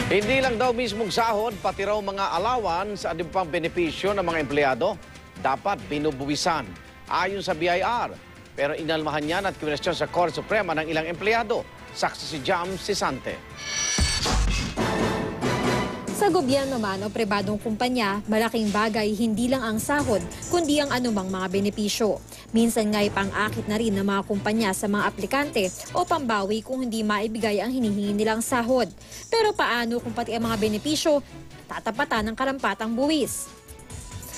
Hindi lang daw mismong sahod, pati raw mga allowance at iba pang benepisyo ng mga empleyado dapat binubuwisan ayon sa BIR. Pero inalmahan yan at kwestiyon sa Korte Suprema ng ilang empleyado. Saksi si Jam Sisante. Sa gobyerno man o pribadong kumpanya, malaking bagay hindi lang ang sahod, kundi ang anumang mga benepisyo. Minsan nga'y pang-akit na rin ng mga kumpanya sa mga aplikante o pambawi kung hindi maibigay ang hinihingi nilang sahod. Pero paano kung pati ang mga benepisyo tatapatan ng karampatang buwis?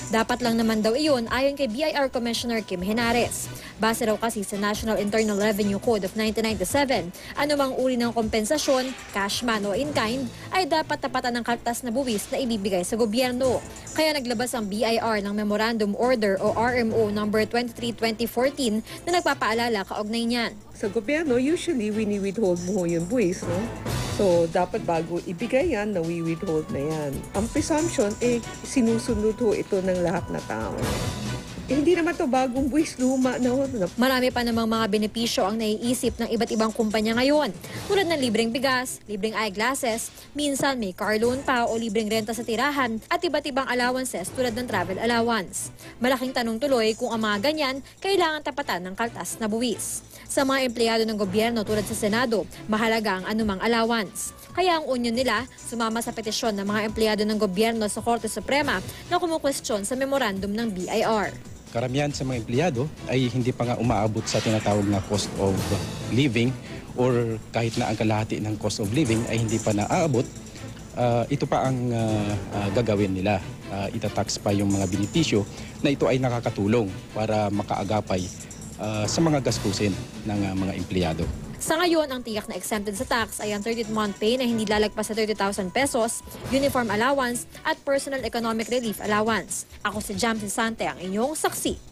Dapat lang naman daw iyon ayon kay BIR Commissioner Kim Henares. Base raw kasi sa National Internal Revenue Code of 1997, anumang uri ng kompensasyon, cash man o in-kind, ay dapat tapatan ng kaltas na buwis na ibibigay sa gobyerno. Kaya naglabas ang BIR ng Memorandum Order o RMO No. 23/2014 na nagpapaalala kaugnay niyan. Sa gobyerno, usually wini-withhold mo yung buwis, no? So, dapat bago ibigay yan, nawi-withhold na yan. Ang presumption, sinusunod ho ito ng lahat na tao. Hindi naman to bagong buwis, luma na. Marami pa namang mga benepisyo ang naiisip ng iba't ibang kumpanya ngayon. Tulad ng libreng bigas, libreng eyeglasses, minsan may car loan pa o libreng renta sa tirahan at iba't ibang allowances tulad ng travel allowance. Malaking tanong tuloy kung ang mga ganyan kailangan tapatan ng kaltas na buwis. Sa mga empleyado ng gobyerno tulad sa Senado, mahalaga ang anumang allowance. Kaya ang union nila sumama sa petisyon ng mga empleyado ng gobyerno sa Korte Suprema na kumukwestiyon sa memorandum ng BIR. Karamihan sa mga empleyado ay hindi pa nga umaabot sa tinatawag na cost of living or kahit na ang kalahati ng cost of living ay hindi pa naaabot. Ito pa ang gagawin nila. Itatax pa yung mga benepisyo na ito ay nakakatulong para makaagapay sa mga gastusin ng mga empleyado. Sa ngayon, ang tiyak na exempted sa tax ay ang 30th-month pay na hindi lalagpas sa 30,000 pesos, uniform allowance at personal economic relief allowance. Ako si Jam Sisante, ang inyong saksi.